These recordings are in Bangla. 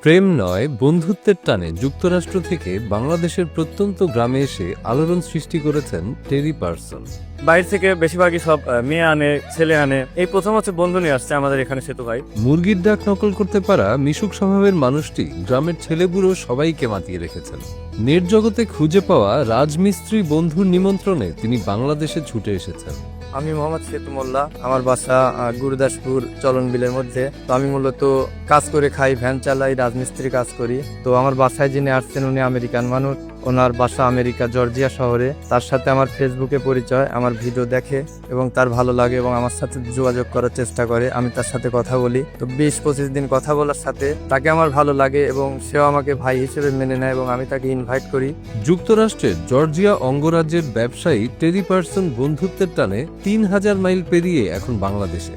প্রেম নয়, বন্ধুত্বের টানে যুক্তরাষ্ট্র থেকে বাংলাদেশের প্রত্যন্ত গ্রামে এসে আলোড়ন সৃষ্টি করেছেন টেরি পারসন। বাইরে থেকে বেশিরভাগই সব মেয়ে আনে, ছেলে আনে। এই প্রথম হচ্ছে বন্ধু নিয়ে আসছে আমাদের এখানে সেতু ভাই। মুরগির ডাক নকল করতে পারা মিশুক স্বভাবের মানুষটি গ্রামের ছেলেবুড়ো সবাইকে মাতিয়ে রেখেছেন। নেট জগতে খুঁজে পাওয়া রাজমিস্ত্রি বন্ধুর নিমন্ত্রণে তিনি বাংলাদেশে ছুটে এসেছেন। আমি মোহাম্মদ সেতু মোল্লা, আমার বাসা গুরুদাসপুর চলনবিলের মধ্যে। তো আমি মূলত কাজ করে খাই, ভ্যান চালাই, রাজমিস্ত্রি কাজ করি। তো আমার বাসায় যিনি আসছেন উনি আমেরিকান মানুষ, ওনার বাসা আমেরিকা জর্জিয়া শহরে। তার সাথে আমার ফেসবুকে পরিচয়, আমার ভিডিও দেখে এবং তার ভালো লাগে এবং আমার সাথে যোগাযোগ করার চেষ্টা করে। আমি তার সাথে কথা বলি, তো 20-25 দিন কথা বলার সাথে তাকে আমার ভালো লাগে এবং সেও আমাকে ভাই হিসেবে মেনে নেয় এবং আমি তাকে ইনভাইট করি। যুক্তরাষ্ট্রের জর্জিয়া অঙ্গরাজ্যের ব্যবসায়ী টেরি পারসন বন্ধুত্বের টানে 3000 মাইল পেরিয়ে এখন বাংলাদেশে।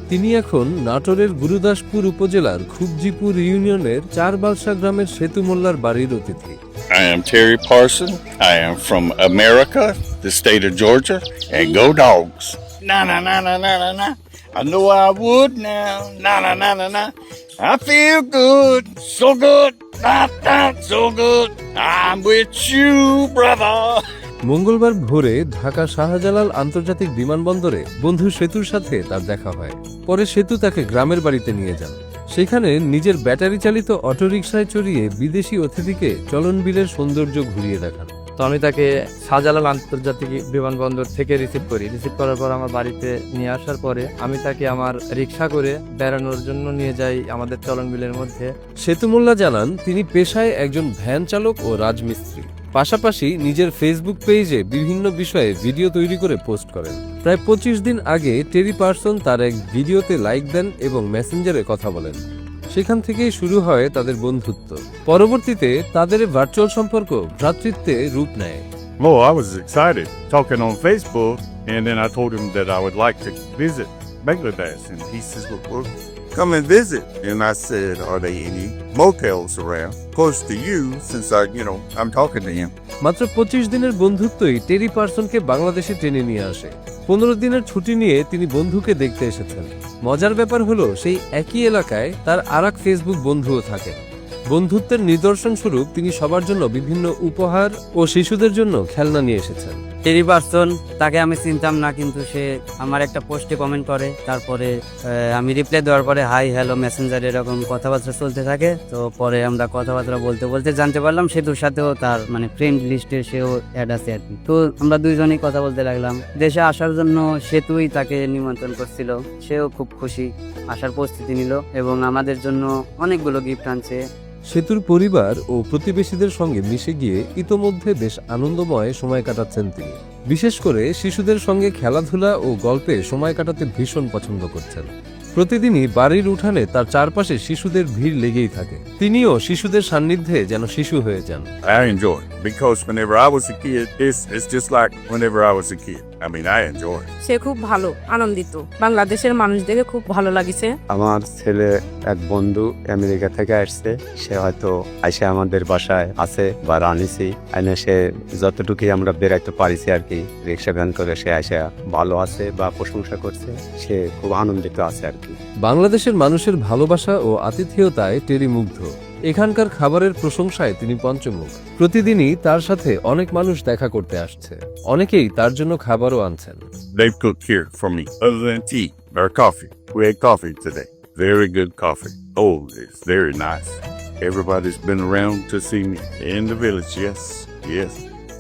তিনি এখন নাটোরের গুরুদাসপুর উপজেলার খুবজিপুর ইউনিয়নের চারবালসা গ্রামের সেতু মোল্লার বাড়ির অতিথি। I am Terry Parson. I am from America, the state of Georgia, and go dogs. Na na na na na na na. I know I would now. Na na na na na. I feel good, so good, so good. I'm with you, brother. মঙ্গলবার ভোরে ঢাকা শাহজালাল আন্তর্জাতিক বিমানবন্দরে বন্ধু সেতুর সাথে তার দেখা হয়। পরে সেতু তাকে গ্রামের বাড়িতে নিয়ে যান। সেখানে নিজের ব্যাটারি চালিত অটোরিকশায় চড়িয়ে বিদেশি অতিথিকে চলনবিলের সৌন্দর্য ঘুরিয়ে দেখান। তো আমি তাকে শাহজালাল আন্তর্জাতিক বিমানবন্দর থেকে রিসিভ করার পর আমার বাড়িতে নিয়ে আসার পরে আমি তাকে আমার রিক্সা করে বেড়ানোর জন্য নিয়ে যাই আমাদের চলনবিলের মধ্যে। সেতু মোল্লা জানান তিনি পেশায় একজন ভ্যান চালক ও রাজমিস্ত্রি। পাশাপাশি নিজের ফেসবুক পেজে বিভিন্ন বিষয়ে ভিডিও তৈরি করে পোস্ট করেন। প্রায় 25 দিন আগে টেরি পারসন তার এক ভিডিওতে লাইক দেন এবং মেসেঞ্জারে কথা বলেন। সেখান থেকেই শুরু হয় তাদের বন্ধুত্ব। পরবর্তীতে তাদের ভার্চুয়াল সম্পর্ক ভ্রাতৃত্বে রূপ নেয়। Oh, I was excited talking on Facebook, and then I told him that I would like to visit Bangladesh, and he says, well, come and visit. And I said, are there any motels around close to you, since I'm talking to him. মাত্র 25 দিনের বন্ধুত্বই টেরি পারসনকে বাংলাদেশে টেনে নিয়ে আসে। 15 দিনের ছুটি নিয়ে তিনি বন্ধুকে দেখতে এসেছেন। মজার ব্যাপার হলো সেই একই এলাকায় তার আরেক ফেসবুক বন্ধুও থাকেন। বন্ধুত্বের নিদর্শন স্বরূপ তিনি সবার জন্য বিভিন্ন উপহার ও শিশুদের জন্য খেলনা নিয়ে এসেছেন। টেরি পারসন, তাকে আমি চিনতাম না, কিন্তু সে আমার একটা পোস্টে কমেন্ট করে, তারপরে আমি রিপ্লাই দেওয়ার পরে হাই হ্যালো মেসেঞ্জারে এরকম কথাবার্তা চলতে থাকে। তো পরে আমরা কথাবার্তা বলতে বলতে জানতে পারলাম সেতুর সাথেও তার ফ্রেন্ড লিস্টে সেও অ্যাড আছে আর কি। তো আমরা দুইজনেই কথা বলতে লাগলাম। দেশে আসার জন্য সেতুই তাকে নিমন্ত্রণ করছিল, সেও খুব খুশি, আসার প্রস্তুতি নিল এবং আমাদের জন্য অনেকগুলো গিফট আনছে। সেতুর পরিবার ও প্রতিবেশীদের সঙ্গে মিশে গিয়ে ইতোমধ্যে বেশ আনন্দময় সময় কাটাচ্ছেন তিনি। বিশেষ করে শিশুদের সঙ্গে খেলাধুলা ও গল্পে সময় কাটাতে ভীষণ পছন্দ করছেন। প্রতিদিনই বাড়ির উঠানে তার চারপাশে শিশুদের ভিড় লেগেই থাকে। তিনিও শিশুদের সান্নিধ্যে যেন শিশু হয়ে যান। I enjoy it because whenever I was a kid, it's just like whenever I was a kid. I enjoy it. সে খুব ভালো, আনন্দিত। বাংলাদেশের মানুষ দেখে খুব ভালো লাগিছে। আমার ছেলে এক বন্ধু আমেরিকা থেকে আসছে, সে হয়তো এসে আমাদের বাসায় আছে বা রানিছি এনে সে যতটুকুই আমরা বেড়াইতে পারিছি আর কি, রিক্সা ভ্যান করে সে এসে ভালো আছে বা প্রশংসা করছে, সে খুব আনন্দিত আছে আর কি। বাংলাদেশের মানুষের ভালোবাসা ও আতিথেয়তায় টেরি মুগ্ধ। এখানকার খাবারের প্রশংসায় তিনি পঞ্চমুখ। প্রতিদিনই তার সাথে অনেক মানুষ দেখা করতে আসছে, অনেকেই তার জন্য খাবারও আনছেন। They've cooked here for me other than tea or coffee. We had coffee today. Very good coffee. Oh, it's very nice. Everybody's been around to see me in the village. Yes.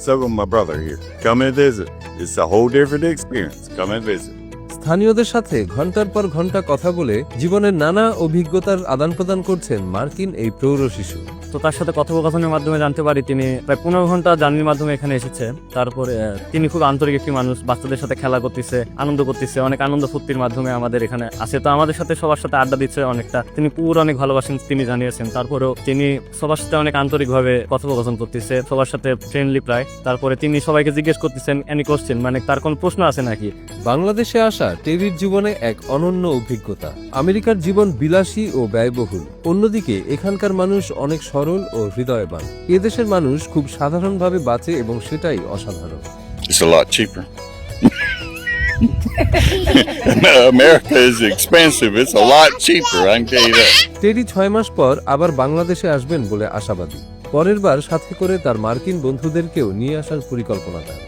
So with my brother here. Come and visit. It's a whole different experience. Come and visit. স্থানীয়দের সাথে ঘন্টার পর ঘন্টা কথা বলে জীবনের নানা অভিজ্ঞতার আদান প্রদান করছেন মার্কিন এই প্রৌঢ় শিশু। তো তার সাথে কথোপকথনের মাধ্যমে জানতে পারি তিনি প্রায় 15 ঘন্টা জার্নির মাধ্যমে এখানে এসেছে। তারপরে তিনি খুব আন্তরিক একটি মানুষ, বাচ্চাদের সাথে খেলা করতেছে, আনন্দ করতেছে, অনেক আনন্দ ফুর্তির মাধ্যমে আমাদের এখানে আসে। তো আমাদের সাথে সবার সাথে আড্ডা দিচ্ছে অনেকটা, তিনি পুরো অনেক ভালোবাসেন তিনি জানিয়েছেন। তারপরেও তিনি সবার সাথে অনেক আন্তরিকভাবে কথোপকথন করতেছে, সবার সাথে ফ্রেন্ডলি প্রায়। তারপরে তিনি সবাইকে জিজ্ঞেস করতেছেন এনি কোশ্চেন, তার কোন প্রশ্ন আছে নাকি। বাংলাদেশে আসা টেরির জীবনে এক অনন্য অভিজ্ঞতা। আমেরিকার জীবন বিলাসী ও ব্যয়বহুল, অন্যদিকে এখানকার মানুষ অনেক সরল ও হৃদয়বান। এদেশের মানুষ খুব সাধারণভাবে বাঁচে এবং সেটাই অসাধারণ। It's a lot cheaper. America is expensive. It's a lot cheaper, I can tell you that. টেরি 6 মাস পর আবার বাংলাদেশে আসবেন বলে আশাবাদী। পরের বার সাথে করে তার মার্কিন বন্ধুদেরকেও নিয়ে আসার পরিকল্পনা তার।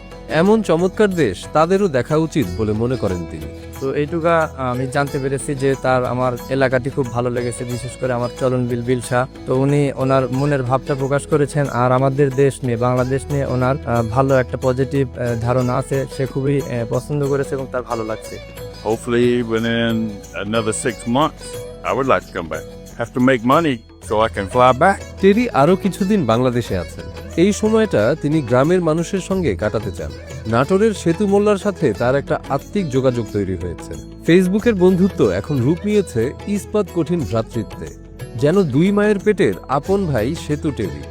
এমন চমৎকার দেশ তাদেরও দেখা উচিত বলে মনে করেন তিনি। তো এইটুকা আমি জানতে পেরেছি যে তার আমার এলাকাটি খুব ভালো লেগেছে, বিশেষ করে আমার চলনবিল বিলসা। তো উনি ওনার মনের ভাবটা প্রকাশ করেছেন, আর আমাদের দেশ নিয়ে, বাংলাদেশ নিয়ে ওনার ভালো একটা পজিটিভ ধারণা আছে। সে খুবই পছন্দ করেছে এবং তার ভালো লাগছে। Hopefully, within another 6 months, I would like to come back. Have to make money so I can fly back. টেরি আরও কিছুদিন বাংলাদেশে আছেন। এই সময়টা তিনি গ্রামের মানুষের সঙ্গে কাটাতে চান। নাটোরের সেতু মোল্লার সাথে তার একটা আত্মিক যোগাযোগ তৈরি হয়েছে। ফেসবুকের বন্ধুত্ব এখন রূপ নিয়েছে ইস্পাত কঠিন ভ্রাতৃত্বে, যেন দুই মায়ের পেটের আপন ভাই সেতু টেরি।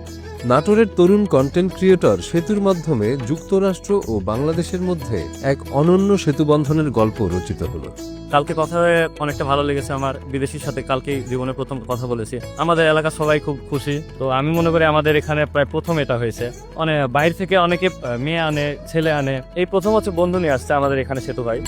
নাটোরের তরুণ কন্টেন্ট ক্রিয়েটর সেতুর মাধ্যমে যুক্তরাষ্ট্র ও বাংলাদেশের মধ্যে এক অনন্য সেতুবন্ধনের গল্প রচিত হলো। কালকে কথা হয়ে অনেকটা ভালো লেগেছে আমার। বিদেশির সাথে কালকে জীবনে প্রথম কথা বলেছি। আমাদের এলাকার সবাই খুব খুশি। তো আমি মনে করি আমাদের এখানে প্রায় প্রথম এটা হয়েছে। অনেক বাইরে থেকে অনেকে মেয়ে আনে, ছেলে আনে, এই প্রথম হচ্ছে বন্ধু নিয়ে আসছে আমাদের এখানে সেতু ভাই।